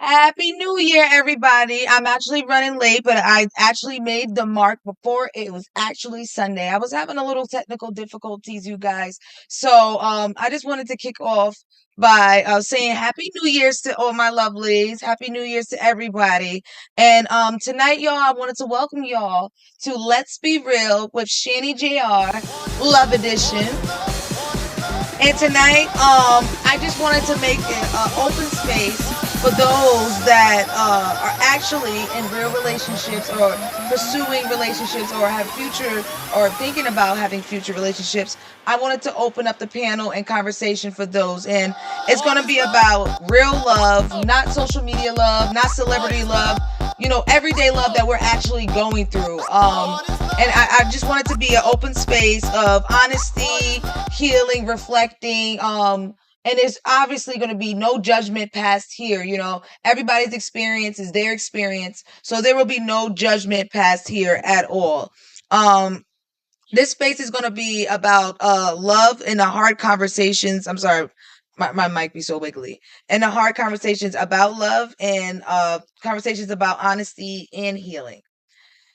Happy New Year, everybody. I'm actually running late, but I actually made the mark before it was actually Sunday. I was having a little technical difficulties, you guys. So I just wanted to kick off by saying Happy New Year's to all my lovelies. Happy New Year's to everybody. And tonight, y'all, I wanted to welcome y'all to Let's Be Real with CHANEY.J.R. Love Edition. And tonight, I just wanted to make an open space for those that are actually in real relationships or pursuing relationships or have future or thinking about having future relationships. I wanted to open up the panel and conversation for those. And it's going to be about real love, not social media love, not celebrity love, everyday love that we're actually going through. And I just want it to be an open space of honesty, healing, reflecting. And there's obviously going to be no judgment passed here. Everybody's experience is their experience. So there will be no judgment passed here at all. This space is going to be about love and the hard conversations. I'm sorry, my mic be so wiggly. And the hard conversations about love and conversations about honesty and healing.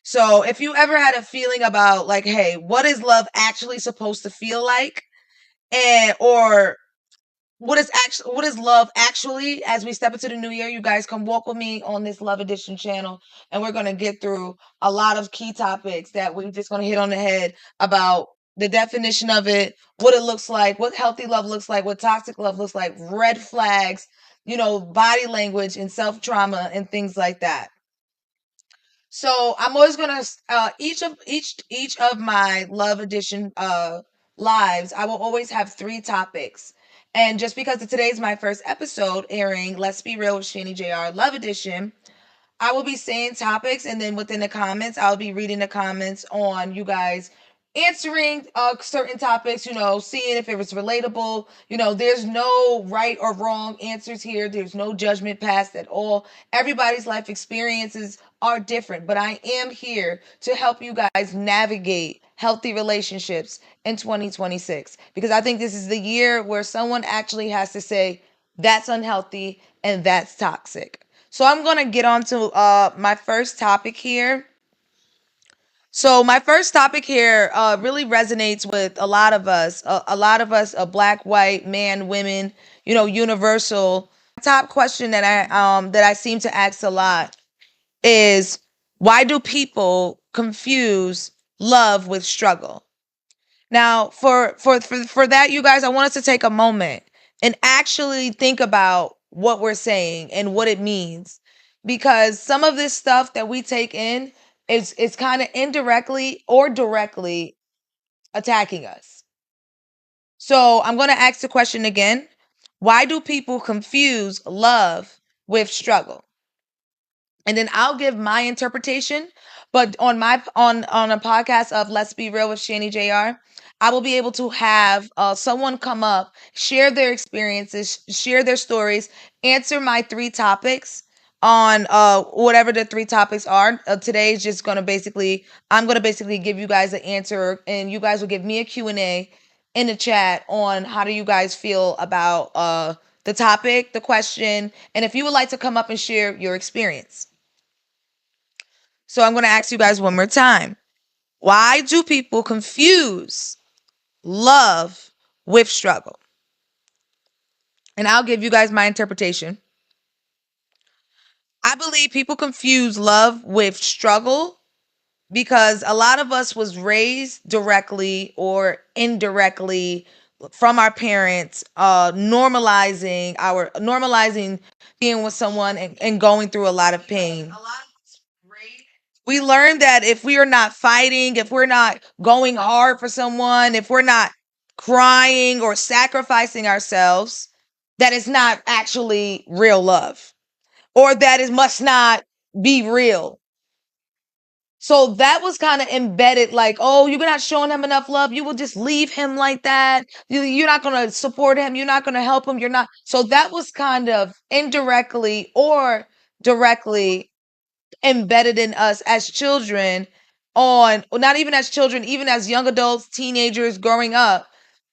So if you ever had a feeling about like, hey, what is love actually supposed to feel like? And or what is love actually as we step into the new year, you guys come walk with me on this Love Edition channel, and we're going to get through a lot of key topics that we're just going to hit on the head about the definition of it, what it looks like, what healthy love looks like, what toxic love looks like, red flags, body language and self-trauma and things like that. So I'm always gonna each of my Love Edition lives, I will always have 3 topics. And just because today's my first episode airing, Let's Be Real with CHANEY.J.R. Love Edition, I will be saying topics, and then within the comments, I'll be reading the comments on you guys answering certain topics, seeing if it was relatable. There's no right or wrong answers here. There's no judgment passed at all. Everybody's life experiences are different, but I am here to help you guys navigate healthy relationships in 2026, because I think this is the year where someone actually has to say that's unhealthy and that's toxic. So I'm going to get on to my first topic here. So my first topic here really resonates with a lot of us, black, white, man, women, universal. Top question that I seem to ask a lot is, why do people confuse love with struggle? Now, for that, you guys, I want us to take a moment and actually think about what we're saying and what it means, because some of this stuff that we take in is kind of indirectly or directly attacking us. So I'm going to ask the question again: why do people confuse love with struggle? And then I'll give my interpretation. But on a podcast of Let's Be Real with CHANEY.J.R., I will be able to have someone come up, share their experiences, share their stories, answer my 3 topics on whatever the 3 topics are. Today is just going to I'm going to basically give you guys an answer, and you guys will give me a Q&A in the chat on how do you guys feel about the topic, the question, and if you would like to come up and share your experience. So I'm going to ask you guys one more time. Why do people confuse love with struggle? And I'll give you guys my interpretation. I believe people confuse love with struggle because a lot of us was raised directly or indirectly from our parents, normalizing being with someone and going through a lot of pain. We learned that if we are not fighting, if we're not going hard for someone, if we're not crying or sacrificing ourselves, that is not actually real love, or that it must not be real. So that was kind of embedded, like, oh, you're not showing him enough love. You will just leave him like that. You're not going to support him. You're not going to help him. You're not. So that was kind of indirectly or directly embedded in us as children, not even as children, even as young adults, teenagers growing up.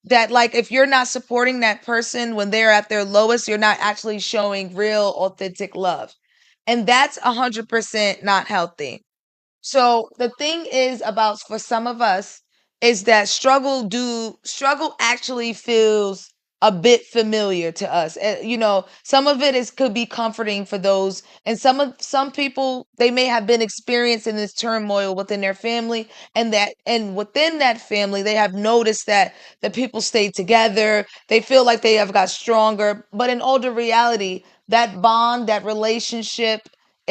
that like if you're not supporting that person when they're at their lowest, you're not actually showing real authentic love. And that's 100% not healthy. So the thing is about for some of us is that struggle actually feels a bit familiar to us. You know, some of it is could be comforting for those, and some people they may have been experiencing this turmoil within their family, and within that family they have noticed that the people stay together. They feel like they have got stronger, but in older reality, that bond, that relationship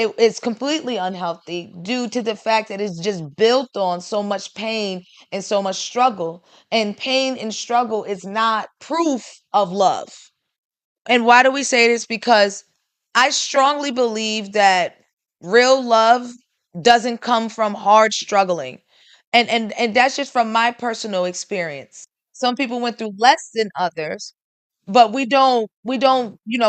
it's completely unhealthy due to the fact that it's just built on so much pain and so much struggle. And pain and struggle is not proof of love. And why do we say this? Because I strongly believe that real love doesn't come from hard struggling. And that's just from my personal experience. Some people went through less than others, but we don't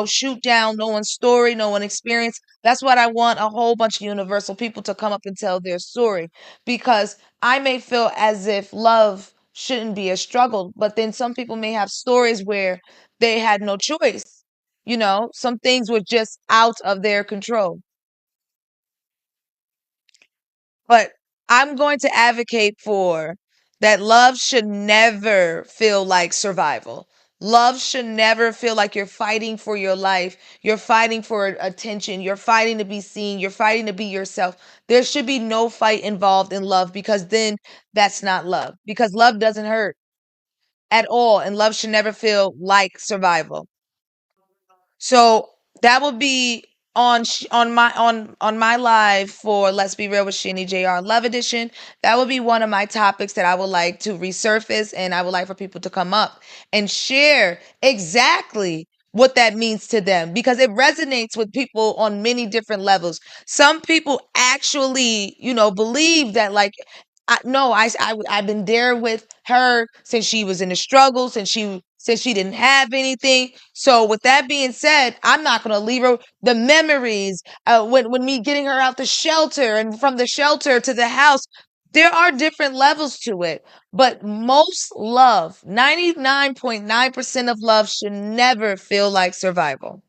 shoot down no one's story, no one experience. That's what I want a whole bunch of universal people to come up and tell their story, because I may feel as if love shouldn't be a struggle, but then some people may have stories where they had no choice. Some things were just out of their control. But I'm going to advocate for that love should never feel like survival. Love should never feel like you're fighting for your life. You're fighting for attention. You're fighting to be seen. You're fighting to be yourself. There should be no fight involved in love, because then that's not love. Because love doesn't hurt at all, and love should never feel like survival. So that will be on my live for Let's Be Real with CHANEY.J.R. Love Edition. That would be one of my topics that I would like to resurface, and I would like for people to come up and share exactly what that means to them, because it resonates with people on many different levels. Some people actually, believe that like no, I've been there with her since she was in the struggle, since she didn't have anything. So with that being said, I'm not gonna leave her. The memories, when me getting her out the shelter and from the shelter to the house, there are different levels to it. But most love, 99.9% of love, should never feel like survival.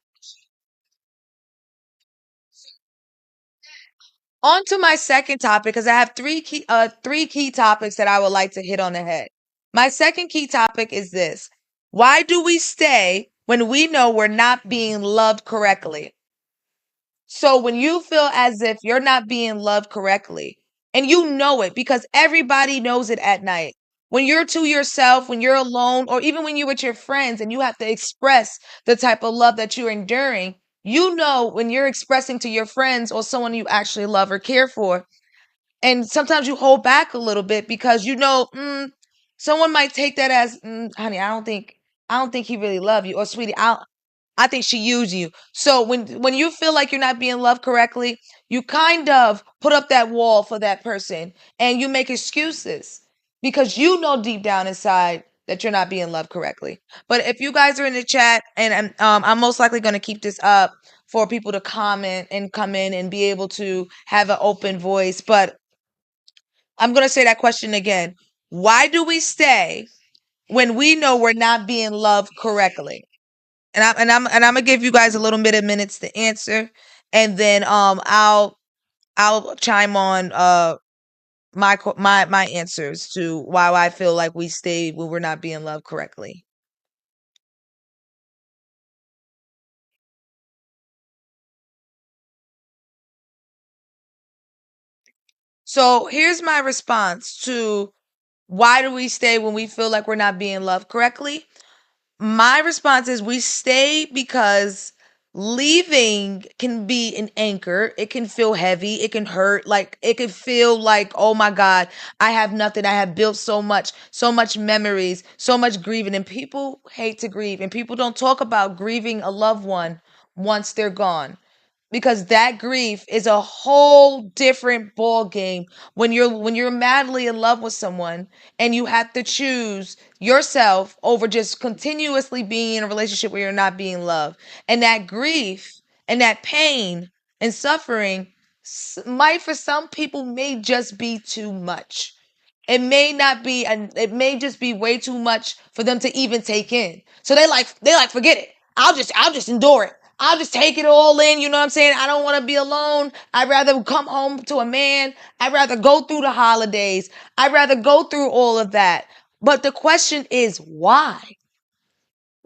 On to my second topic, because I have three key topics that I would like to hit on the head. My second key topic is this: why do we stay when we know we're not being loved correctly? So when you feel as if you're not being loved correctly, and you know it because everybody knows it at night, when you're to yourself, when you're alone, or even when you're with your friends and you have to express the type of love that you're enduring, you know when you're expressing to your friends or someone you actually love or care for, and sometimes you hold back a little bit because someone might take that as, honey, I don't think he really love you, or sweetie, I think she used you. So when you feel like you're not being loved correctly, you kind of put up that wall for that person, and you make excuses because you know deep down inside that you're not being loved correctly. But if you guys are in the chat, and I'm most likely going to keep this up for people to comment and come in and be able to have an open voice. But I'm going to say that question again. Why do we stay when we know we're not being loved correctly? And I'm gonna give you guys a little bit of minutes to answer, and then I'll chime on my answers to why I feel like we stay when we're not being loved correctly. So here's my response to why do we stay when we feel like we're not being loved correctly. My response is we stay because leaving can be an anchor. It can feel heavy. It can hurt. Like it can feel like, oh my God, I have nothing. I have built so much memories, so much grieving. And people hate to grieve. And people don't talk about grieving a loved one once they're gone, because that grief is a whole different ball game when you're madly in love with someone and you have to choose yourself over just continuously being in a relationship where you're not being loved. And that grief and that pain and suffering might for some people may just be too much. it may not be, and it may just be way too much for them to even take in. So they like forget it. I'll just endure it. I'll just take it all in. You know what I'm saying? I don't want to be alone. I'd rather come home to a man. I'd rather go through the holidays. I'd rather go through all of that. But the question is, why?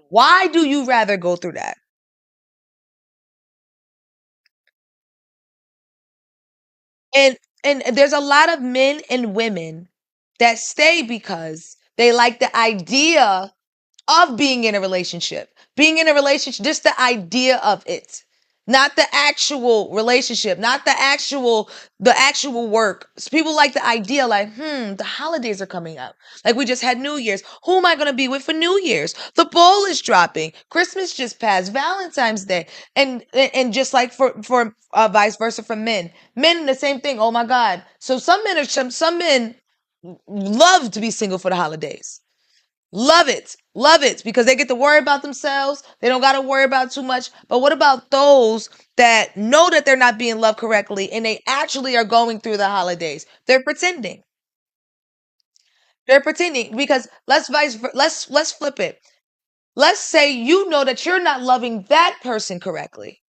Why do you rather go through that? And and there's a lot of men and women that stay because they like the idea of being in a relationship. Being in a relationship, just the idea of it. Not the actual relationship, not the actual work. So people like the idea, like, the holidays are coming up. Like we just had New Year's. Who am I gonna be with for New Year's? The ball is dropping. Christmas just passed, Valentine's Day. And just like for vice versa for men. Men the same thing. Oh my God. So some men love to be single for the holidays. Love it. Love it because they get to worry about themselves. They don't got to worry about too much. But what about those that know that they're not being loved correctly and they actually are going through the holidays? They're pretending. They're pretending because let's flip it. Let's say you know that you're not loving that person correctly.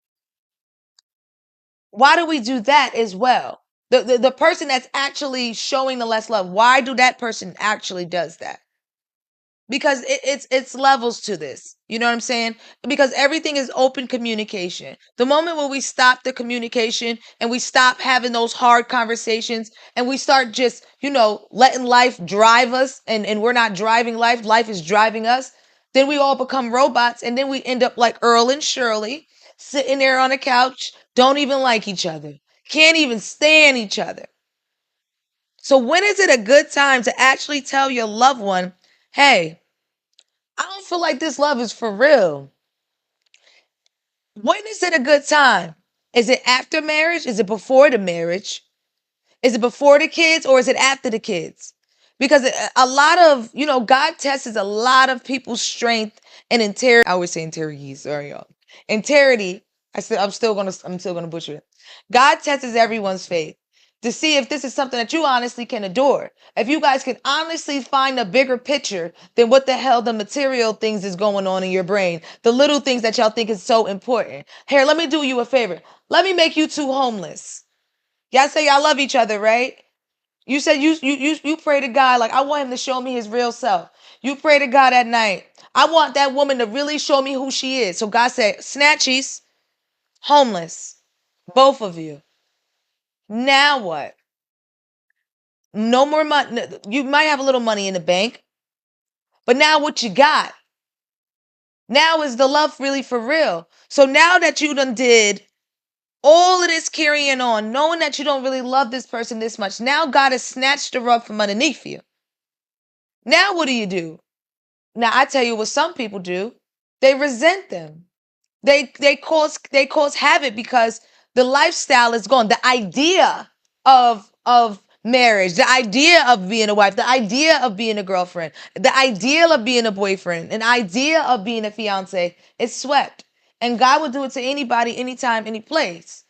Why do we do that as well? The person that's actually showing the less love, why do that person actually does that? Because it's levels to this. You know what I'm saying? Because everything is open communication. The moment when we stop the communication and we stop having those hard conversations and we start just, letting life drive us and we're not driving life is driving us, then we all become robots and then we end up like Earl and Shirley sitting there on a couch, don't even like each other, can't even stand each other. So when is it a good time to actually tell your loved one, hey, I don't feel like this love is for real? When is it a good time? Is it after marriage? Is it before the marriage? Is it before the kids or is it after the kids? Because a lot of, God tests a lot of people's strength and integrity. I always say integrity, sorry y'all. Integrity. I'm still gonna butcher it. God tests everyone's faith to see if this is something that you honestly can adore. If you guys can honestly find a bigger picture than what the hell the material things is going on in your brain, the little things that y'all think is so important. Here, let me do you a favor. Let me make you two homeless. Y'all say y'all love each other, right? You said you pray to God like I want him to show me his real self. You pray to God at night. I want that woman to really show me who she is. So God said, snatchies, homeless, both of you. Now what? No more money. You might have a little money in the bank, but now what you got? Now is the love really for real? So now that you done did all of this carrying on, knowing that you don't really love this person this much, now God has snatched the rug from underneath you. Now what do? Now I tell you what some people do. They resent them. They cause havoc because the lifestyle is gone. The idea of marriage, the idea of being a wife, the idea of being a girlfriend, the idea of being a boyfriend, an idea of being a fiance is swept. And God will do it to anybody, anytime, any place.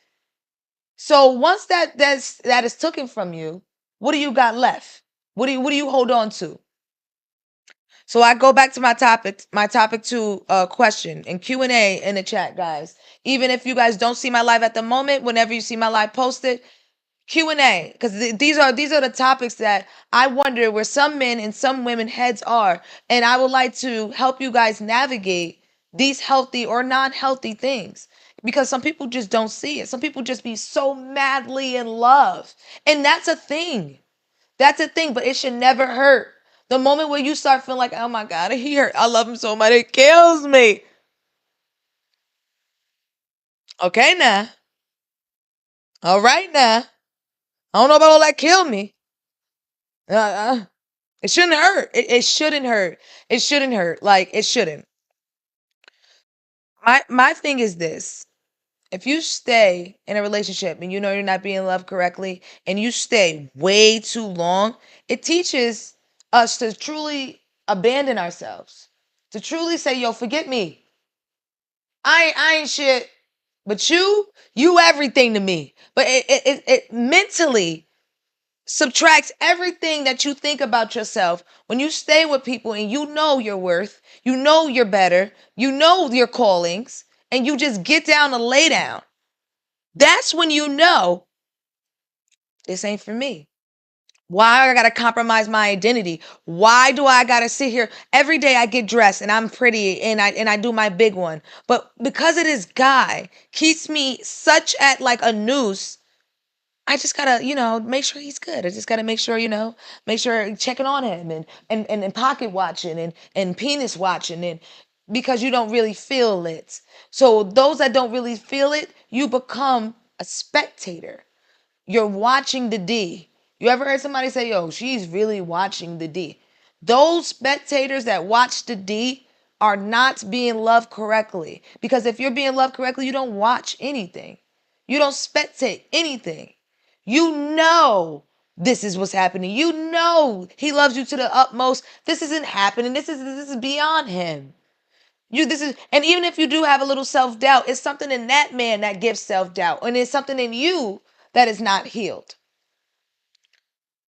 So once that is taken from you, what do you got left? What do you hold on to? So I go back to my topic two question and Q&A in the chat, guys. Even if you guys don't see my live at the moment, whenever you see my live posted, Q&A, because these are the topics that I wonder where some men and some women heads are, and I would like to help you guys navigate these healthy or non-healthy things because some people just don't see it. Some people just be so madly in love, and that's a thing. That's a thing, but it should never hurt. The moment where you start feeling like, oh my God, he hurt. I love him so much, it kills me. Okay, now. All right, now. I don't know about all that kill me. Uh, it shouldn't hurt. It shouldn't hurt. It shouldn't hurt. Like, it shouldn't. My thing is this. If you stay in a relationship and you know you're not being loved correctly and you stay way too long, it teaches us to truly abandon ourselves. To truly say, yo, forget me. I ain't shit. But you everything to me. But it mentally, subtracts everything that you think about yourself. When you stay with people and you know your worth, you know you're better, you know your callings, and you just get down and lay down, that's when you know this ain't for me. Why I gotta compromise my identity? Why do I gotta sit here every day? I get dressed and I'm pretty and I do my big one, but because of this guy keeps me such at like a noose, I just gotta, make sure he's good. I just gotta make sure, make sure checking on him and pocket watching and penis watching and because you don't really feel it. So those that don't really feel it, you become a spectator. You're watching the D. You ever heard somebody say, yo, she's really watching the D? Those spectators that watch the D are not being loved correctly. Because if you're being loved correctly, you don't watch anything. You don't spectate anything. You know this is what's happening. You know he loves you to the utmost. This isn't happening. This is beyond him. And even if you do have a little self-doubt, it's something in that man that gives self-doubt. And it's something in you that is not healed.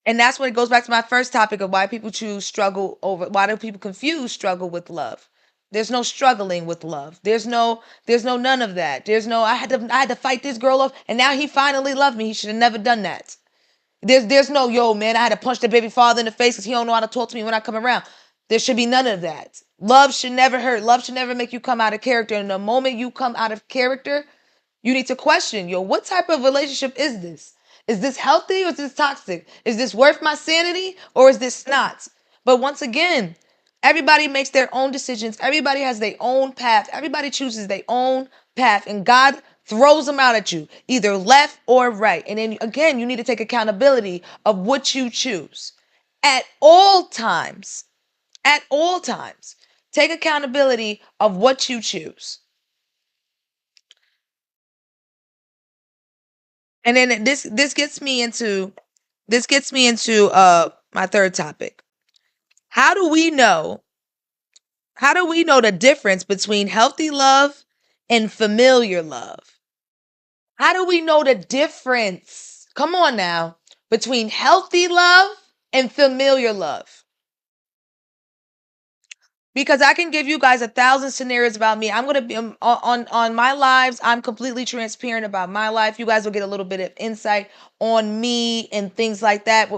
And that's when it goes back to my first topic of why people why do people confuse struggle with love? There's no struggling with love. There's no none of that. I had to fight this girl off and now he finally loved me. He should have never done that. There's no, yo, man, I had to punch the baby father in the face because he don't know how to talk to me when I come around. There should be none of that. Love should never hurt. Love should never make you come out of character. And the moment you come out of character, you need to question, yo, what type of relationship is this? Is this healthy or is this toxic? Is this worth my sanity or is this not? But once again, everybody makes their own decisions. Everybody has their own path. Everybody chooses their own path. And God throws them out at you, either left or right. And then again, you need to take accountability of what you choose at all times. At all times. Take accountability of what you choose. And then this gets me into my third topic. How do we know how do we know the difference between healthy love and familiar love? How do we know the difference? Come on now, between healthy love and familiar love. Because I can give you guys 1,000 scenarios about me. I'm gonna be on my lives. I'm completely transparent about my life. You guys will get a little bit of insight on me and things like that.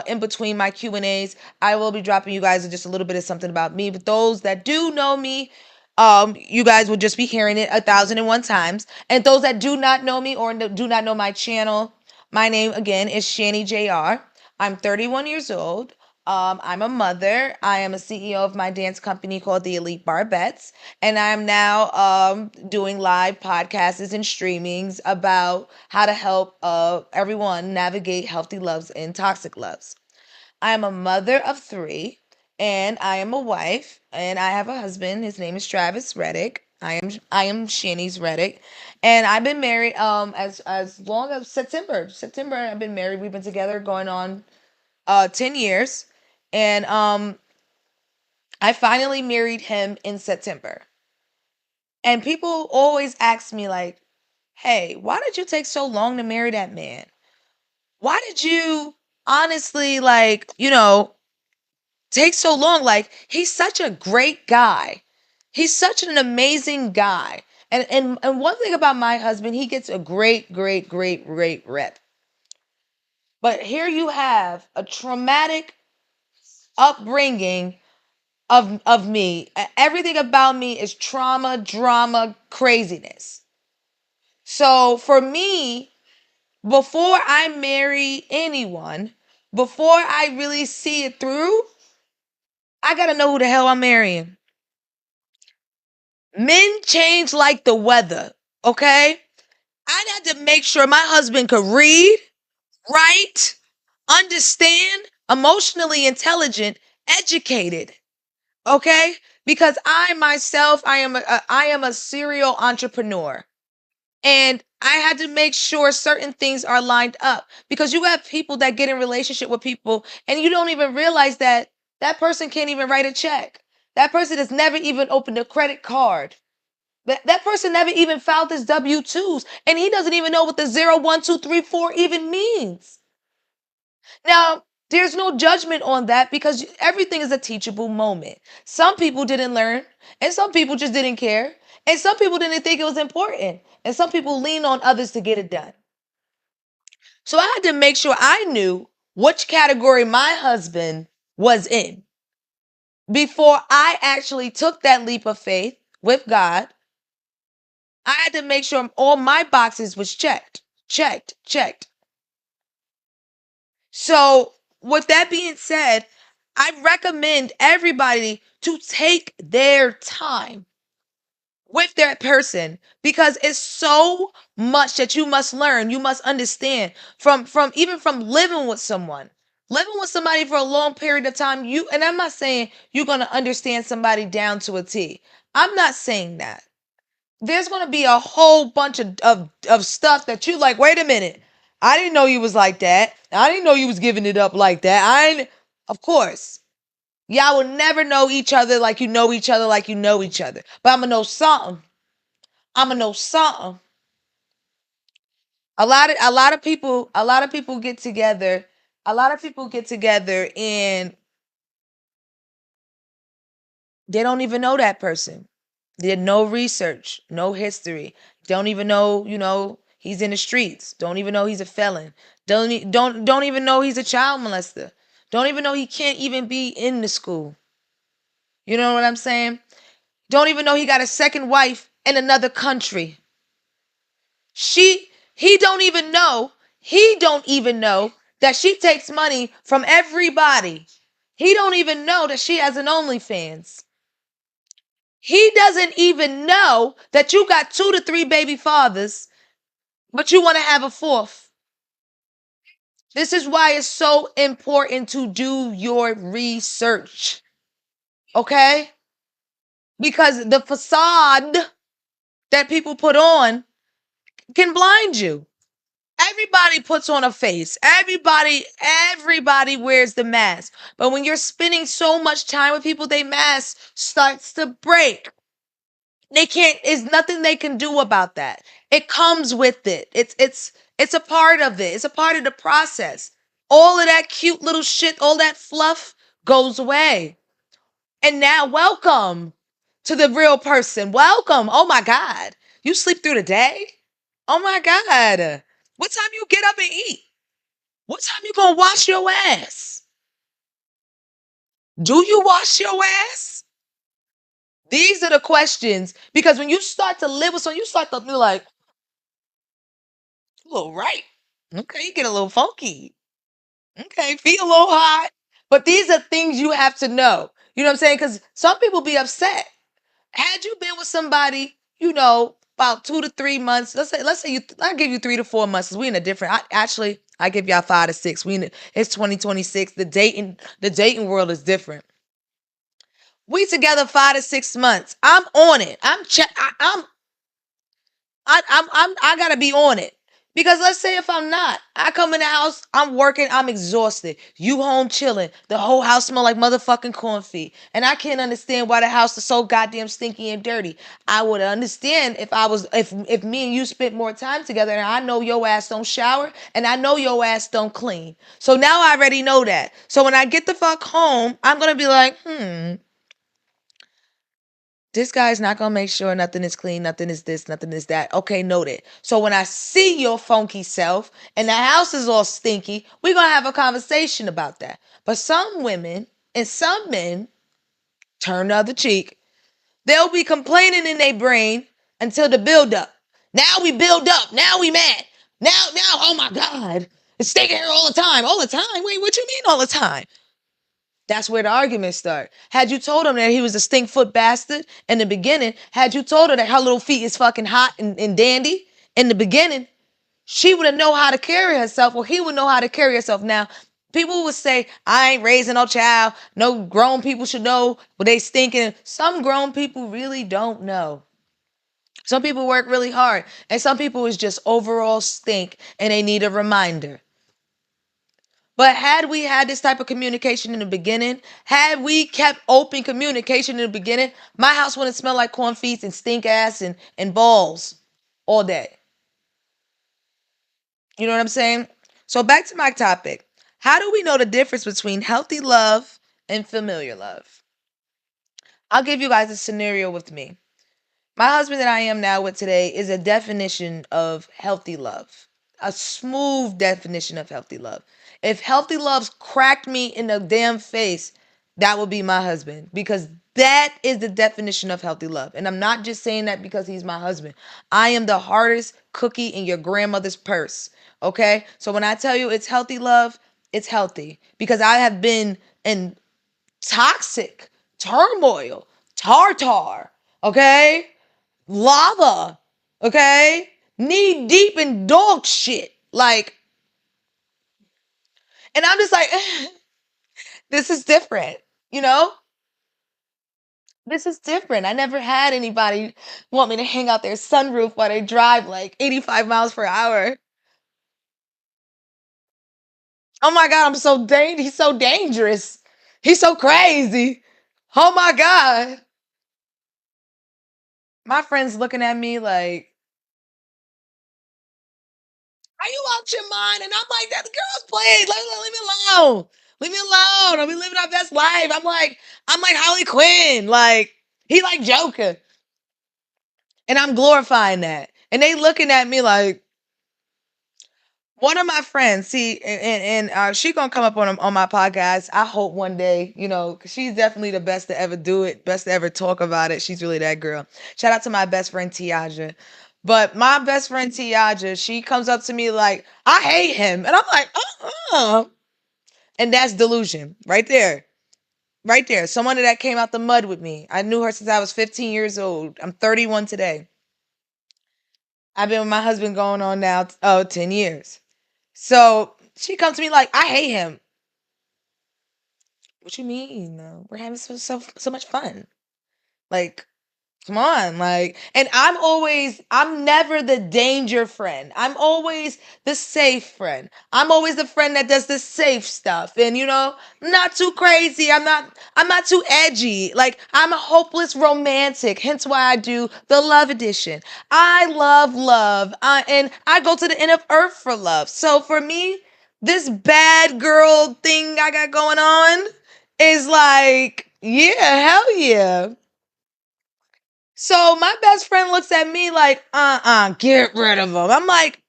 In between my Q&As, I will be dropping you guys just a little bit of something about me. But those that do know me, you guys will just be hearing it 1,001 times. And those that do not know me or do not know my channel, my name again is CHANEY.J.R. I'm 31 years old. I'm a mother. I am a CEO of my dance company called the Elite Barbettes, and I'm now doing live podcasts and streamings about how to help everyone navigate healthy loves and toxic loves. I am a mother of three, and I am a wife, and I have a husband. His name is Travis Reddick. I am Shanice Reddick, and I've been married as long as September. September I've been married. We've been together going on 10 years. And I finally married him in September. And people always ask me, like, hey, why did you take so long to marry that man? Why did you honestly, like, take so long? Like, he's such a great guy. He's such an amazing guy. And one thing about my husband, he gets a great, great, great, great rep. But here you have a traumatic upbringing of me. Everything about me is trauma, drama, craziness. So for me, before I marry anyone, before I really see it through, I gotta know who the hell I'm marrying. Men change like the weather, okay? I had to make sure my husband could read, write, understand, emotionally intelligent, educated. Okay? Because I myself, I am a serial entrepreneur. And I had to make sure certain things are lined up because you have people that get in relationship with people and you don't even realize that that person can't even write a check. That person has never even opened a credit card. That person never even filed his W-2s and he doesn't even know what the 0, 1, 2, 3, 4 even means. Now, there's no judgment on that because everything is a teachable moment. Some people didn't learn, and some people just didn't care, and some people didn't think it was important, and some people lean on others to get it done. So I had to make sure I knew which category my husband was in before I actually took that leap of faith with God. I had to make sure all my boxes was checked, checked, checked. So, with that being said, I recommend everybody to take their time with that person because it's so much that you must learn, you must understand from even from living with someone. Living with somebody for a long period of time, and I'm not saying you're going to understand somebody down to a T. I'm not saying that. There's going to be a whole bunch of stuff that you like, wait a minute. I didn't know you was like that. I didn't know you was giving it up like that. Of course. Y'all will never know each other like you know each other like you know each other. But I'm going to know something. I'm going to know something. A lot of people get together. A lot of people get together and they don't even know that person. Did no research, no history. Don't even know, he's in the streets. Don't even know he's a felon. Don't even know he's a child molester. Don't even know he can't even be in the school. You know what I'm saying? Don't even know he got a second wife in another country. He don't even know. He don't even know that she takes money from everybody. He don't even know that she has an OnlyFans. He doesn't even know that you got 2 to 3 baby fathers, but you want to have a fourth. This is why it's so important to do your research. Okay? Because the facade that people put on can blind you. Everybody puts on a face. Everybody wears the mask. But when you're spending so much time with people, their mask starts to break. There's nothing they can do about that. It comes with it. It's a part of it. It's a part of the process. All of that cute little shit, all that fluff goes away. And now welcome to the real person. Welcome. Oh my God. You sleep through the day? Oh my God. What time you get up and eat? What time you gonna wash your ass? Do you wash your ass? These are the questions because when you start to live with someone, you start to be like, a little right. Okay, you get a little funky. Okay, feel a little hot. But these are things you have to know. You know what I'm saying? Because some people be upset. Had you been with somebody, about 2 to 3 months, let's say I give you 3 to 4 months. 'Cause we in a different. I give y'all 5 to 6. It's 2026. The dating world is different. We together 5 to 6 months. I'm on it. I gotta be on it. Because let's say if I'm not, I come in the house, I'm working, I'm exhausted. You home chilling. The whole house smell like motherfucking corn feet. And I can't understand why the house is so goddamn stinky and dirty. I would understand if me and you spent more time together and I know your ass don't shower and I know your ass don't clean. So now I already know that. So when I get the fuck home, I'm gonna be like, this guy's not gonna make sure nothing is clean, nothing is this, nothing is that. Okay, noted. So when I see your funky self and the house is all stinky, we're gonna have a conversation about that. But some women and some men turn the other cheek. They'll be complaining in their brain until the build up. Now we build up. Now we mad. Now, oh my God. It's stinking here all the time. All the time? Wait, what you mean all the time? That's where the arguments start. Had you told him that he was a stink foot bastard in the beginning, had you told her that her little feet is fucking hot and dandy in the beginning, she would have know how to carry herself, or he would know how to carry herself. Now, people would say, I ain't raising no child. No grown people should know, but they stinking. Some grown people really don't know. Some people work really hard, and some people is just overall stink, and they need a reminder. But had we had this type of communication in the beginning, had we kept open communication in the beginning, my house wouldn't smell like corn feet and stink ass and balls all day. You know what I'm saying? So back to my topic. How do we know the difference between healthy love and familiar love? I'll give you guys a scenario with me. My husband that I am now with today is a definition of healthy love. A smooth definition of healthy love. If healthy love's cracked me in the damn face, that would be my husband, because that is the definition of healthy love. And I'm not just saying that because he's my husband. I am the hardest cookie in your grandmother's purse. Okay? So when I tell you it's healthy love, it's healthy because I have been in toxic turmoil, tartar, okay? Lava, okay? Knee deep in dog shit. Like, and I'm just like, this is different, you know? This is different. I never had anybody want me to hang out their sunroof while they drive like 85 miles per hour. Oh my God, he's so dangerous. He's so crazy. Oh my God. My friends looking at me like, are you out your mind? And I'm like, that the girl's playing. Leave me alone. Leave me alone. I'll be living our best life. I'm like Harley Quinn. Like, he like Joker. And I'm glorifying that. And they looking at me like, one of my friends, see, and she gonna come up on my podcast. I hope one day, you know, 'cause she's definitely the best to ever do it, best to ever talk about it. She's really that girl. Shout out to my best friend Tiaja. But my best friend Tiaja, she comes up to me like, I hate him. And I'm like, and that's delusion right there. Right there. Someone that came out the mud with me. I knew her since I was 15 years old. I'm 31 today. I've been with my husband going on now 10 years. So she comes to me like, I hate him. What you mean? We're having so much fun. Like, come on, like, and I'm never the danger friend. I'm always the safe friend. I'm always the friend that does the safe stuff. And not too crazy. I'm not too edgy. Like, I'm a hopeless romantic. Hence why I do the love edition. I love love. And I go to the end of earth for love. So for me, this bad girl thing I got going on is like, yeah, hell yeah. So my best friend looks at me like, get rid of him. I'm like,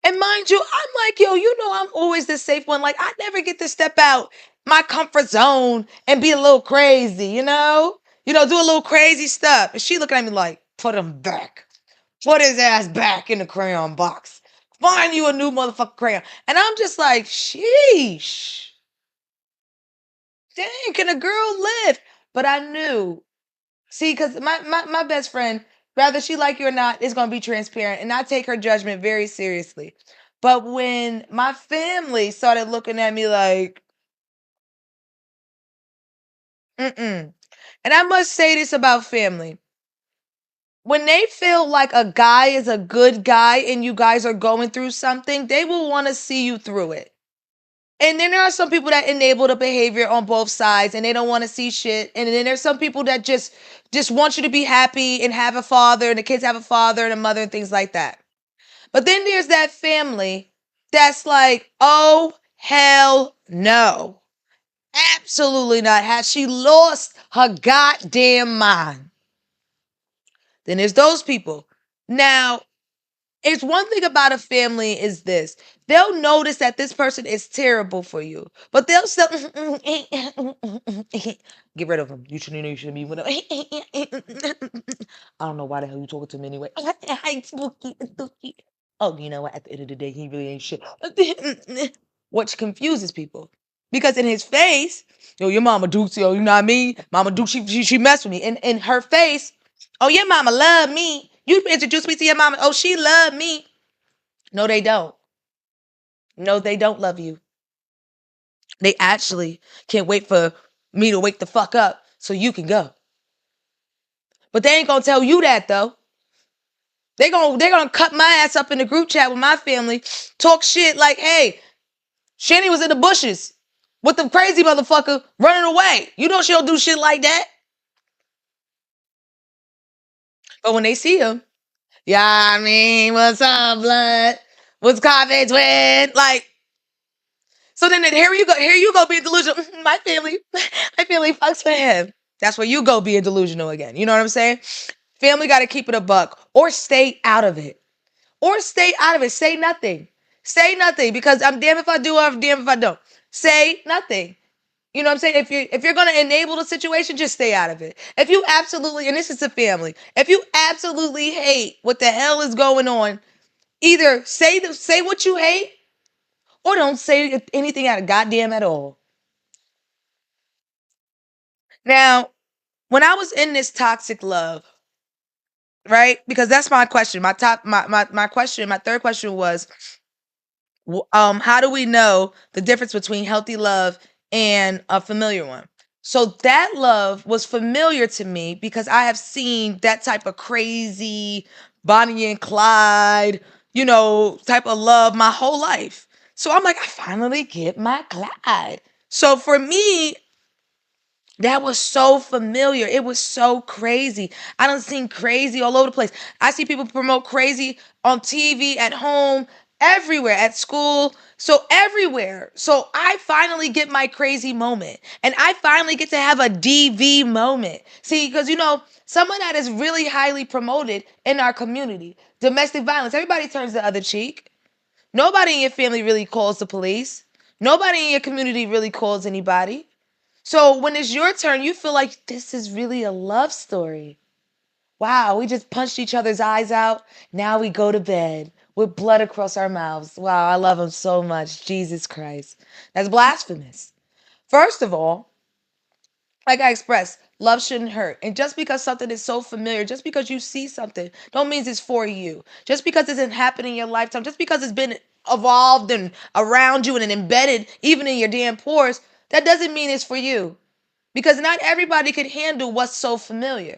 and mind you, I'm like, yo, I'm always the safe one. Like, I never get to step out my comfort zone and be a little crazy, do a little crazy stuff. And she looking at me like, put him back. Put his ass back in the crayon box. Find you a new motherfucking crayon. And I'm just like, sheesh. Dang, can a girl live? But I knew. See, because my best friend, whether she like you or not, is going to be transparent. And I take her judgment very seriously. But when my family started looking at me like, mm-mm. And I must say this about family. When they feel like a guy is a good guy and you guys are going through something, they will want to see you through it. And then there are some people that enable the behavior on both sides and they don't want to see shit. And then there's some people that just want you to be happy and have a father and the kids have a father and a mother and things like that. But then there's that family that's like, oh, hell no. Absolutely not. Has she lost her goddamn mind? Then there's those people. Now, it's one thing about a family is this. They'll notice that this person is terrible for you, but they'll still get rid of him. You shouldn't be with him. I don't know why the hell you talking to him anyway. Hi, Spooky, Spooky. Oh, you know what? At the end of the day, he really ain't shit. Which confuses people. Because in his face, yo, your mama Dukes, yo, you know what I mean? Mama Duke, she messed with me. And in her face, oh, your mama love me. You introduced me to your mama. Oh, she loved me. No, they don't. No, they don't love you. They actually can't wait for me to wake the fuck up so you can go. But they ain't gonna tell you that though. They're gonna cut my ass up in the group chat with my family, talk shit like, hey, Shanny was in the bushes with the crazy motherfucker running away. You know she don't do shit like that. But when they see him, yeah, I mean, what's up, blood? What's coffee, twin? Like, So then here you go being delusional. My family fucks for him. That's where you go being delusional again. You know what I'm saying? Family got to keep it a buck or stay out of it. Or stay out of it. Say nothing. Say nothing because I'm damned if I do or I'm damned if I don't. Say nothing. You know what I'm saying? If you're gonna enable the situation, just stay out of it. If you absolutely, and this is a family, if you absolutely hate what the hell is going on, either say what you hate or don't say anything at goddamn at all. Now, when I was in this toxic love, right? Because that's my question. My question, my third question was, how do we know the difference between healthy love and a familiar one? So that love was familiar to me because I have seen that type of crazy Bonnie and Clyde, type of love my whole life. So I'm like, I finally get my Clyde. So for me, that was so familiar. It was so crazy. I done seen crazy all over the place. I see people promote crazy on TV, at home, everywhere, at school. So everywhere. So I finally get my crazy moment. And I finally get to have a DV moment. See, because someone that is really highly promoted in our community, domestic violence, everybody turns the other cheek. Nobody in your family really calls the police. Nobody in your community really calls anybody. So when it's your turn, you feel like this is really a love story. Wow, we just punched each other's eyes out. Now we go to bed with blood across our mouths. Wow, I love him so much. Jesus Christ. That's blasphemous. First of all, like I expressed, love shouldn't hurt. And just because something is so familiar, just because you see something, don't mean it's for you. Just because it isn't happening in your lifetime, just because it's been evolved and around you and embedded even in your damn pores, that doesn't mean it's for you. Because not everybody can handle what's so familiar.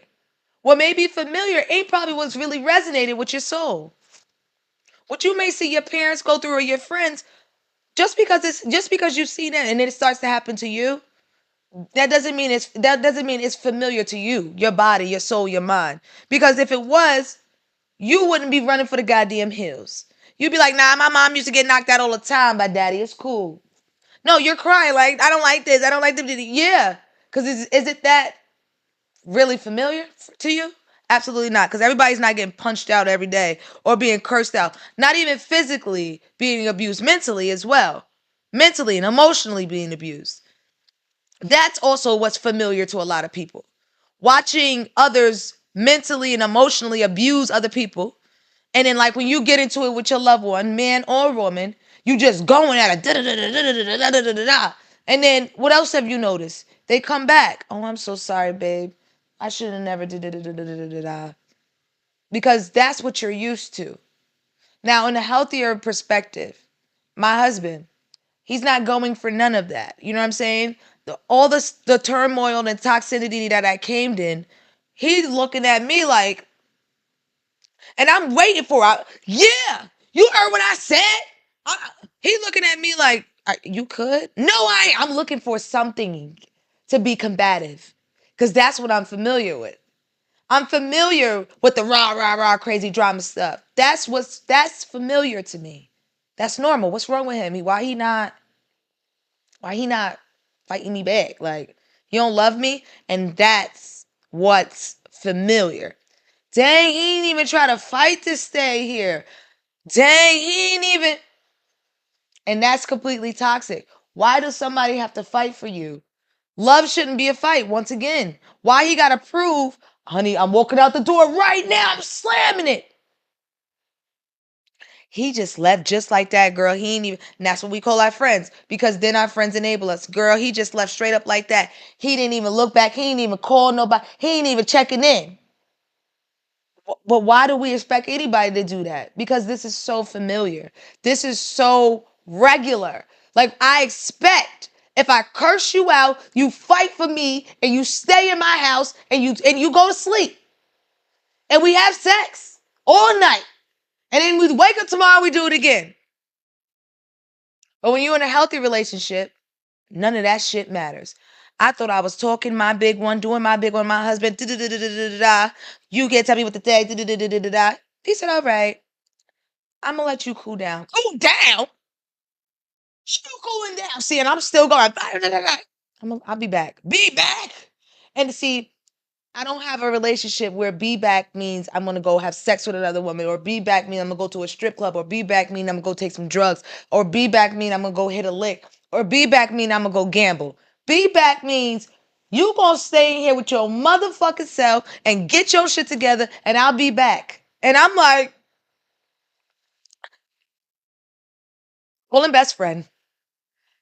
What may be familiar ain't probably what's really resonated with your soul. What you may see your parents go through or your friends, just because you see that and then it starts to happen to you, that doesn't mean it's familiar to you, your body, your soul, your mind. Because if it was, you wouldn't be running for the goddamn hills. You'd be like, nah, my mom used to get knocked out all the time by daddy. It's cool. No, you're crying like, I don't like this. I don't like them. Yeah. Because is it that really familiar to you? Absolutely not, because everybody's not getting punched out every day or being cursed out. Not even physically being abused, mentally as well. Mentally and emotionally being abused. That's also what's familiar to a lot of people. Watching others mentally and emotionally abuse other people. And then, like, when you get into it with your loved one, man or woman, you just going at it. Da-da-da-da-da-da-da-da-da-da. And then, what else have you noticed? They come back. Oh, I'm so sorry, babe. I should have never did da-da-da-da-da-da-da. Because that's what you're used to. Now, in a healthier perspective, my husband, he's not going for none of that. You know what I'm saying? All the turmoil and toxicity that I came in, he's looking at me like, and I'm waiting for it. Yeah, you heard what I said? He's looking at me like, you could? No, I'm looking for something to be combative because that's what I'm familiar with. I'm familiar with the rah, rah, rah, crazy drama stuff. That's familiar to me. That's normal. What's wrong with him? Why he not fighting me back? Like, he don't love me, and that's what's familiar. Dang, he ain't even try to fight to stay here. Dang, he ain't even. And that's completely toxic. Why does somebody have to fight for you? Love shouldn't be a fight. Once again, why he gotta prove, honey, I'm walking out the door right now, I'm slamming it. He just left just like that, girl. He ain't even, and that's what we call our friends, because then our friends enable us. Girl, he just left straight up like that. He didn't even look back. He ain't even call nobody. He ain't even checking in. But why do we expect anybody to do that? Because this is so familiar. This is so regular. Like, I expect if I curse you out, you fight for me and you stay in my house and you go to sleep. And we have sex all night. And then we wake up tomorrow and we do it again. But when you're in a healthy relationship, none of that shit matters. I thought I was talking my big one, doing my big one, my husband, da-da-da-da-da-da-da. You can't tell me what to say, da-da-da-da-da-da. He said, all right, I'm going to let you cool down. Cool down? You cooling down. See, and I'm still going. I'll be back. Be back. And see, I don't have a relationship where be back means I'm gonna go have sex with another woman, or be back means I'm gonna go to a strip club, or be back means I'm gonna go take some drugs, or be back means I'm gonna go hit a lick, or be back means I'm gonna go gamble. Be back means you gonna stay in here with your motherfucking self and get your shit together, and I'll be back. And I'm like, pulling best friend.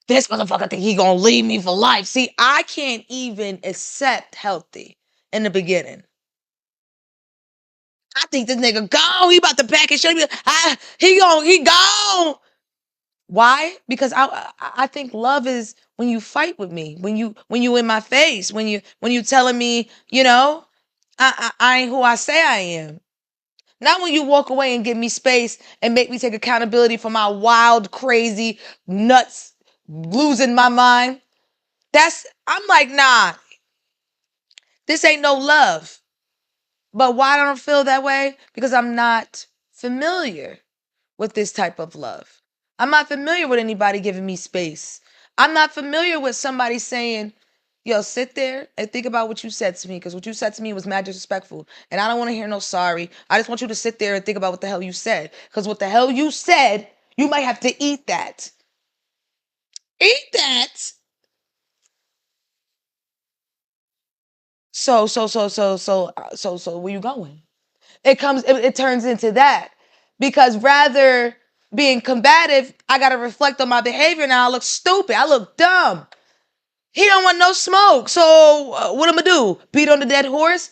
This motherfucker think he gonna leave me for life. See, I can't even accept healthy in the beginning. I think this nigga gone. He about to pack his shit. He gone. Why? Because I think love is when you fight with me, when you in my face, when you telling me, I ain't who I say I am. Not when you walk away and give me space and make me take accountability for my wild, crazy, nuts, losing my mind. I'm like, nah, this ain't no love. But why don't I feel that way? Because I'm not familiar with this type of love. I'm not familiar with anybody giving me space. I'm not familiar with somebody saying, yo, sit there and think about what you said to me, because what you said to me was mad disrespectful. And I don't want to hear no sorry. I just want you to sit there and think about what the hell you said. Because what the hell you said, you might have to eat that. Eat that. So where you going? It turns into that, because rather being combative, I got to reflect on my behavior. Now I look stupid. I look dumb. He don't want no smoke. So what am I gonna do? Beat on the dead horse?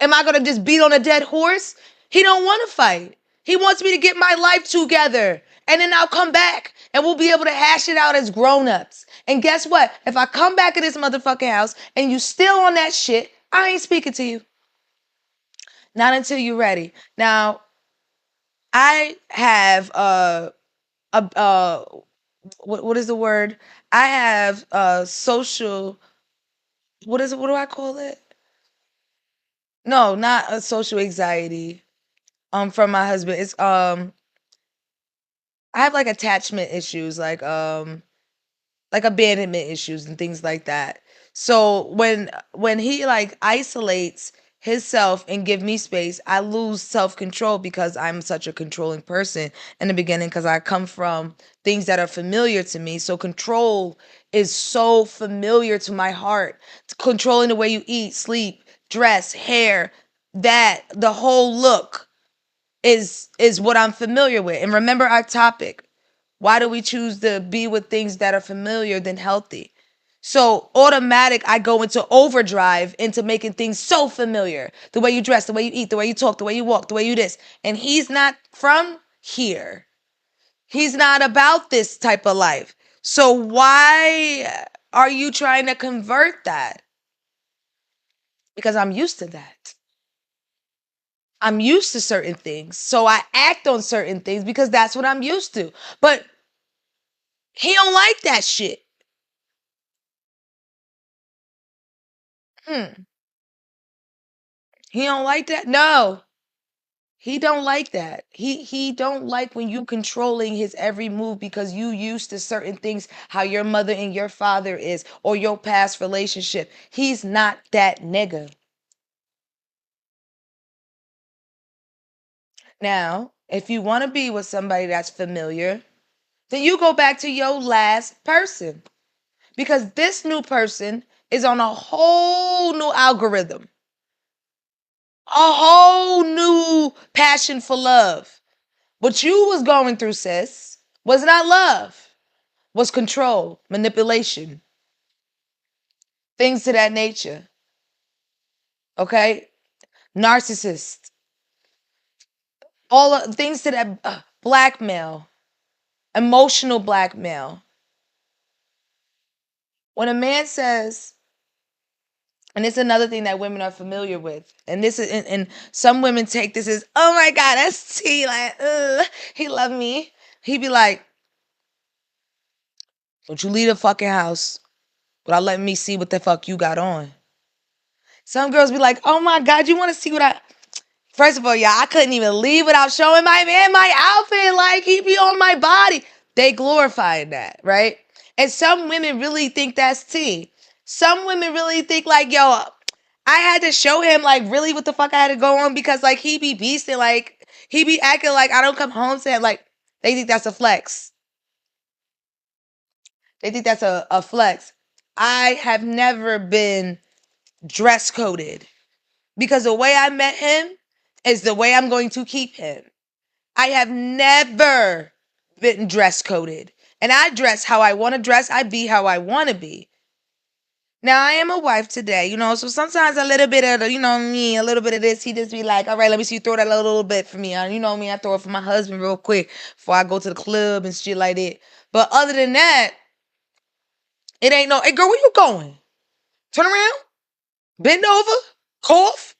Am I gonna just beat on a dead horse? He don't want to fight. He wants me to get my life together, and then I'll come back and we'll be able to hash it out as grown-ups. And guess what? If I come back in this motherfucking house and you still on that shit, I ain't speaking to you. Not until you're ready. Now, I have what is the word? I have social, what do I call it? No, not a social anxiety from my husband. It's I have like attachment issues, like abandonment issues and things like that. So when he like isolates himself and give me space, I lose self-control because I'm such a controlling person in the beginning, because I come from things that are familiar to me. So control is so familiar to my heart. Controlling the way you eat, sleep, dress, hair, that the whole look is what I'm familiar with. And remember our topic. Why do we choose to be with things that are familiar than healthy? So automatic, I go into overdrive into making things so familiar. The way you dress, the way you eat, the way you talk, the way you walk, the way you this. And he's not from here. He's not about this type of life. So why are you trying to convert that? Because I'm used to that. I'm used to certain things. So I act on certain things because that's what I'm used to. But he don't like that shit. He don't like that? No. He don't like that. He don't like when you controlling his every move because you used to certain things, how your mother and your father is, or your past relationship. He's not that nigga. Now, if you want to be with somebody that's familiar, then you go back to your last person. Because this new person is on a whole new algorithm. A whole new passion for love. What you was going through, sis, was not love. Was control, manipulation, things to that nature. Okay? Narcissist. All things to that blackmail, emotional blackmail. When a man says, and it's another thing that women are familiar with, and this is, and some women take this as, oh my God, that's T, like, he love me. He be like, don't you leave the fucking house without letting me see what the fuck you got on. Some girls be like, oh my God, you want to see what I... First of all, y'all, I couldn't even leave without showing my man my outfit. Like, he be on my body. They glorify that, right? And some women really think that's tea. Some women really think like, yo, I had to show him like really what the fuck I had to go on because like he be beasting, like he be acting like I don't come home to him. Like they think that's a flex. They think that's a flex. I have never been dress coded because the way I met him is the way I'm going to keep him. I have never been dress coded. And I dress how I want to dress. I be how I want to be. Now I am a wife today, so sometimes a little bit of the, me, a little bit of this, he just be like, all right, let me see you throw that little bit for me. You know me, I throw it for my husband real quick before I go to the club and shit like that. But other than that, it ain't no, hey girl, where you going? Turn around, bend over, cough.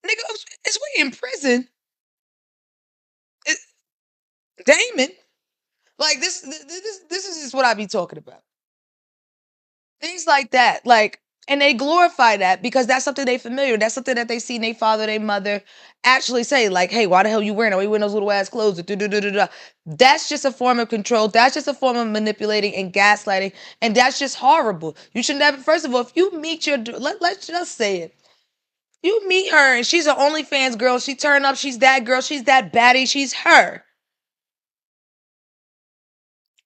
Nigga, it's we in prison. It, Damon. Like this is just what I be talking about. Things like that. Like, and they glorify that because that's something they familiar. That's something that they see their father, their mother actually say, like, hey, why the hell you wearing it? Why you wearing those little ass clothes? That's just a form of control. That's just a form of manipulating and gaslighting. And that's just horrible. You should never, first of all, if you meet let's just say it. You meet her and she's an OnlyFans girl. She turn up. She's that girl. She's that baddie. She's her.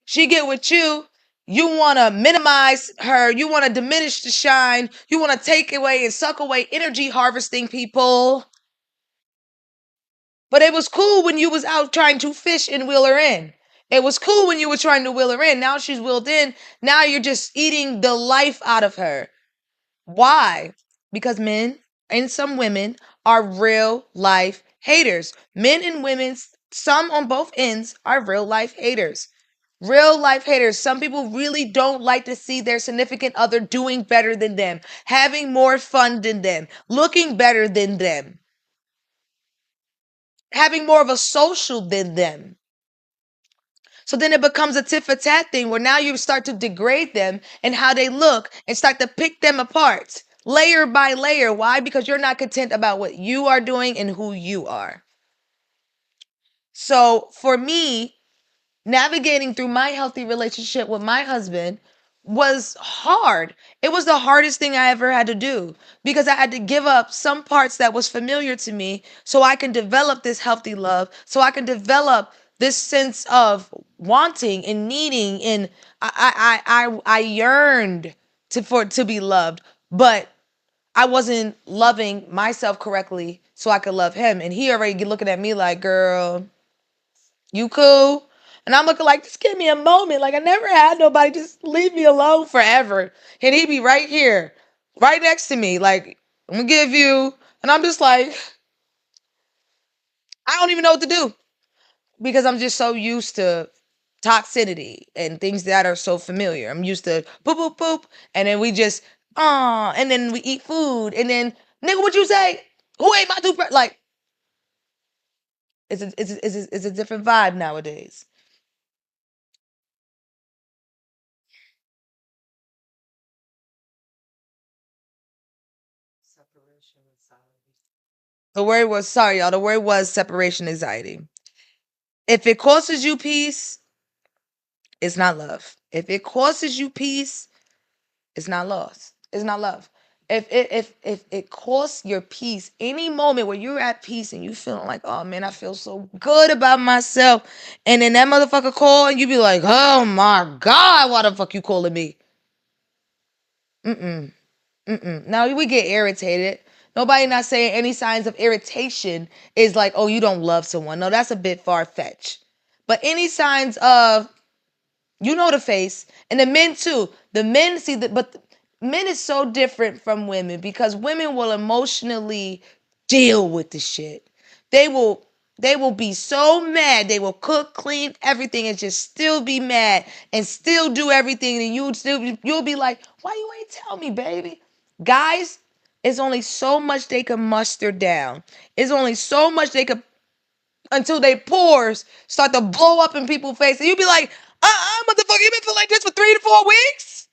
She get with you. You want to minimize her. You want to diminish the shine. You want to take away and suck away energy harvesting people. But it was cool when you was out trying to fish and wheel her in. It was cool when you were trying to wheel her in. Now she's wheeled in. Now you're just eating the life out of her. Why? Because men and some women are real life haters. Men and women, some on both ends, are real life haters. Real life haters. Some people really don't like to see their significant other doing better than them, having more fun than them, looking better than them, having more of a social than them. So then it becomes a tit for tat thing where now you start to degrade them and how they look and start to pick them apart layer by layer. Why? Because you're not content about what you are doing and who you are. So for me, navigating through my healthy relationship with my husband was hard. It was the hardest thing I ever had to do because I had to give up some parts that was familiar to me so I can develop this healthy love, so I can develop this sense of wanting and needing, and I yearned to be loved, but I wasn't loving myself correctly so I could love him. And he already looking at me like, girl, you cool? And I'm looking like, just give me a moment. Like, I never had nobody just leave me alone forever. And he be right here, right next to me. Like, I'm gonna give you. And I'm just like, I don't even know what to do because I'm just so used to toxicity and things that are so familiar. I'm used to poop, poop, poop. And then we just, and then we eat food. And then, nigga, what you say? Who ate my toothbrush? Like, it's a different vibe nowadays. The word was, sorry, y'all. The word was separation anxiety. If it causes you peace, it's not love. If it causes you peace, it's not loss. It's not love. If it costs your peace, any moment where you're at peace and you feeling like, oh man, I feel so good about myself, and then that motherfucker call and you be like, oh my God, why the fuck you calling me? Mm-mm. Mm-mm. Now we get irritated. Nobody not saying any signs of irritation is like, oh, you don't love someone. No, that's a bit far fetched. But any signs of, the face, and the men too. The men see that, but men is so different from women because women will emotionally deal with the shit. They will they will be so mad. They will cook, clean, everything, and just still be mad and still do everything. And you'll be like, why you ain't tell me, baby? Guys, it's only so much they can muster down. It's only so much they could until they pores start to blow up in people's face. And you be like, motherfucker, you been feeling like this for 3 to 4 weeks?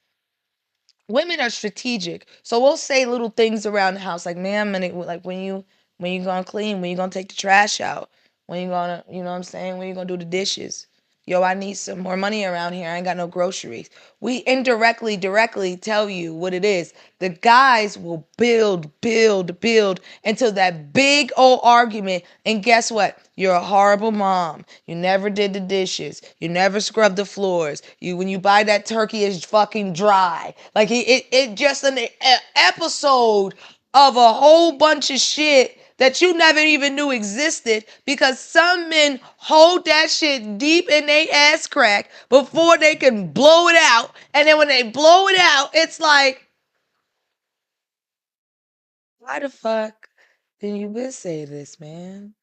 Women are strategic. So we'll say little things around the house like, man, like when you gonna clean, when you gonna take the trash out, when you gonna, you know what I'm saying, when you gonna do the dishes. yo, I need some more money around here. I ain't got no groceries. We indirectly, directly tell you what it is. The guys will build until that big old argument. And guess what? You're a horrible mom. You never did the dishes. You never scrubbed the floors. When you buy that turkey, it's fucking dry. Like it just an episode of a whole bunch of shit that you never even knew existed, because some men hold that shit deep in their ass crack before they can blow it out. And then when they blow it out, it's like, why the fuck didn't you been say this, man?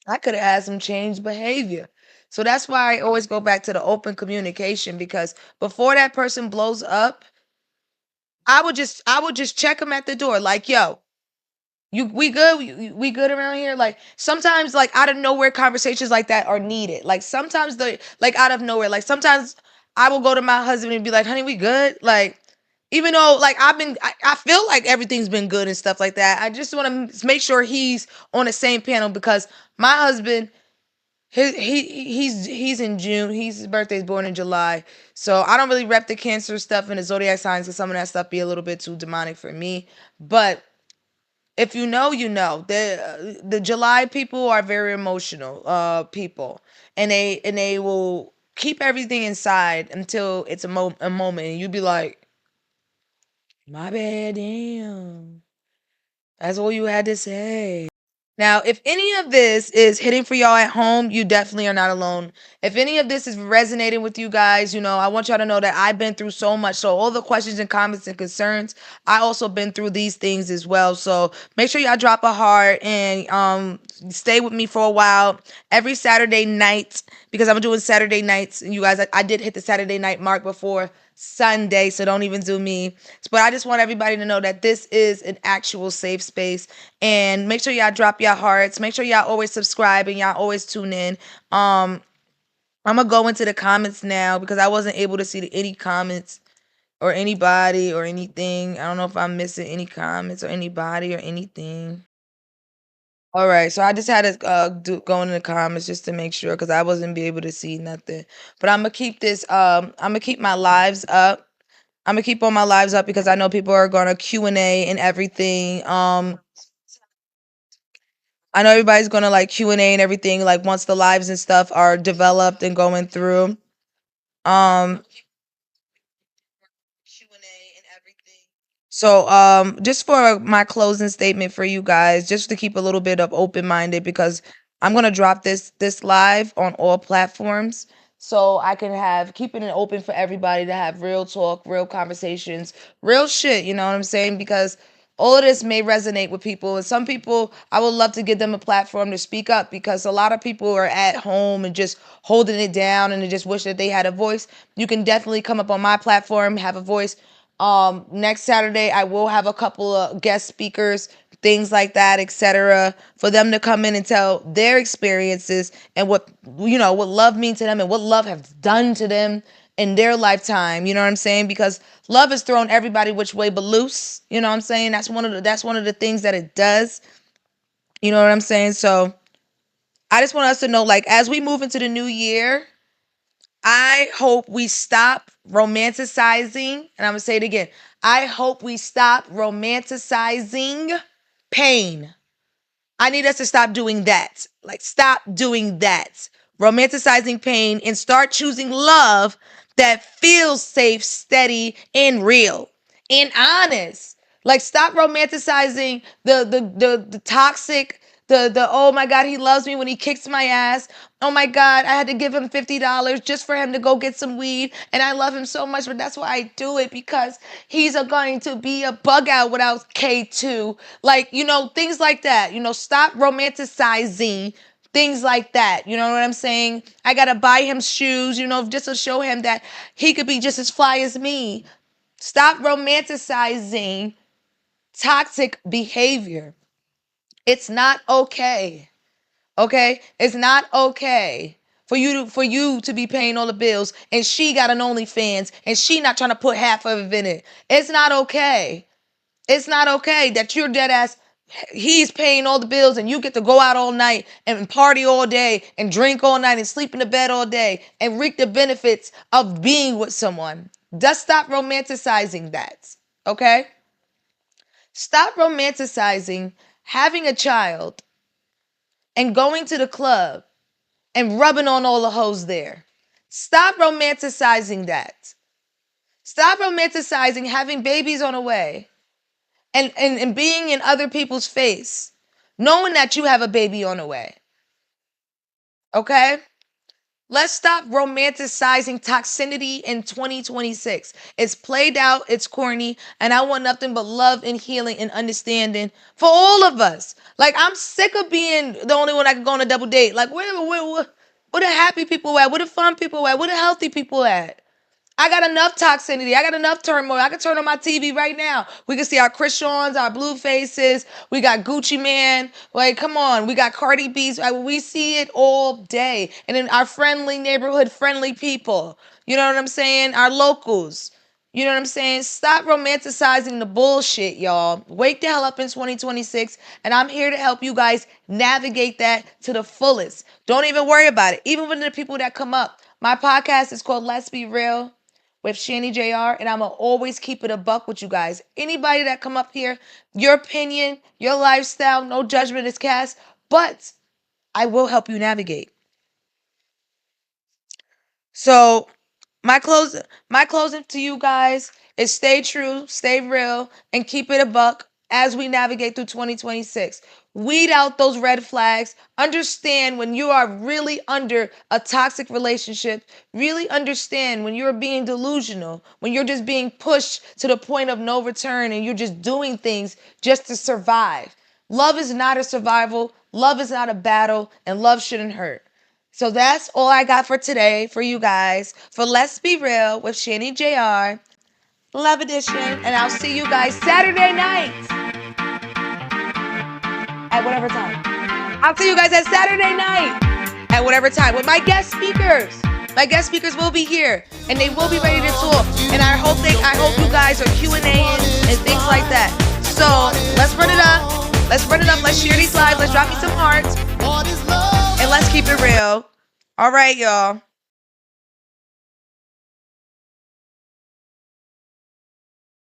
I could have had some changed behavior. So that's why I always go back to the open communication, because before that person blows up, I would just check them at the door like, yo, we good? We good around here? Like sometimes, like out of nowhere, conversations like that are needed. Like sometimes like out of nowhere. Like sometimes I will go to my husband and be like, "Honey, we good?" Like even though like I feel like everything's been good and stuff like that. I just want to make sure he's on the same panel, because my husband, he's in June. His birthday's born in July, so I don't really rep the Cancer stuff and the zodiac signs, because some of that stuff be a little bit too demonic for me. But if you know, you know. The July people are very emotional people, and they will keep everything inside until it's a moment, and you be like, my bad, damn. That's all you had to say. Now, if any of this is hitting for y'all at home, you definitely are not alone. If any of this is resonating with you guys, I want y'all to know that I've been through so much. So all the questions and comments and concerns, I also been through these things as well. So make sure y'all drop a heart and stay with me for a while every Saturday night, because I'm doing Saturday nights. And you guys, I did hit the Saturday night mark before Sunday, so don't even do me. But I just want everybody to know that this is an actual safe space. And make sure y'all drop your hearts. Make sure y'all always subscribe and y'all always tune in. I'm gonna go into the comments now, because I wasn't able to see any comments or anybody or anything. I don't know if I'm missing any comments or anybody or anything. All right, so I just had to go into the comments just to make sure, because I wasn't be able to see nothing. But I'm gonna keep this. I'm gonna keep my lives up. I'm gonna keep all my lives up, because I know people are gonna Q&A and everything. I know everybody's gonna like Q&A and everything, like once the lives and stuff are developed and going through. Um, So, just for my closing statement for you guys, just to keep a little bit of open minded, because I'm gonna drop this live on all platforms, so I can have keeping it open for everybody to have real talk, real conversations, real shit. You know what I'm saying? Because all of this may resonate with people, and some people I would love to give them a platform to speak up, because a lot of people are at home and just holding it down, and they just wish that they had a voice. You can definitely come up on my platform, have a voice. Next Saturday I will have a couple of guest speakers, things like that, etc., for them to come in and tell their experiences and what love means to them and what love has done to them in their lifetime. You know what I'm saying? Because love has thrown everybody which way but loose. You know what I'm saying? That's one of the things that it does. You know what I'm saying? So I just want us to know, like, as we move into the new year, I hope we stop romanticizing, and I'm going to say it again. I hope we stop romanticizing pain. I need us to stop doing that. Like, stop doing that. Romanticizing pain, and start choosing love that feels safe, steady, and real and honest. Like, stop romanticizing the toxic, the oh my God, he loves me when he kicks my ass. Oh my God, I had to give him $50 just for him to go get some weed, and I love him so much, but that's why I do it, because he's going to be a bug out without K2. Like, things like that. Stop romanticizing things like that. You know what I'm saying? I gotta buy him shoes, just to show him that he could be just as fly as me. Stop romanticizing toxic behavior. It's not okay. Okay? It's not okay for you to be paying all the bills, and she got an OnlyFans, and she not trying to put half of it in it. It's not okay. It's not okay that you're dead ass he's paying all the bills and you get to go out all night and party all day and drink all night and sleep in the bed all day and reap the benefits of being with someone. Just stop romanticizing that, okay? Stop romanticizing having a child and going to the club and rubbing on all the hoes there. Stop romanticizing that. Stop romanticizing having babies on the way and being in other people's face, knowing that you have a baby on the way. Okay? Let's stop romanticizing toxicity in 2026. It's played out, it's corny, and I want nothing but love and healing and understanding for all of us. Like, I'm sick of being the only one that can go on a double date. Like, where the happy people at? Where the fun people at? Where the healthy people at? I got enough toxicity. I got enough turmoil. I can turn on my TV right now. We can see our Christians, our blue faces. We got Gucci Man. Like, come on. We got Cardi B's. We see it all day. And then our friendly neighborhood, friendly people. You know what I'm saying? Our locals. You know what I'm saying? Stop romanticizing the bullshit, y'all. Wake the hell up in 2026. And I'm here to help you guys navigate that to the fullest. Don't even worry about it. Even with the people that come up. My podcast is called Let's Be Real with CHANEY.J.R. and I'm going to always keep it a buck with you guys. Anybody that come up here, your opinion, your lifestyle, no judgment is cast, but I will help you navigate. So my closing to you guys is stay true, stay real, and keep it a buck as we navigate through 2026. Weed out those red flags. Understand when you are really under a toxic relationship. Really understand when you're being delusional, when you're just being pushed to the point of no return and you're just doing things just to survive. Love is not a survival. Love is not a battle, and love shouldn't hurt. So that's all I got for today for you guys for Let's Be Real with CHANEY.J.R. Love Edition. And I'll see you guys Saturday night at whatever time. I'll see you guys at Saturday night at whatever time with my guest speakers. My guest speakers will be here and they will be ready to talk. And I hope you guys are Q&A and things like that. So let's run it up. Let's run it up. Let's share these lives. Let's drop me some hearts. And let's keep it real. All right, y'all.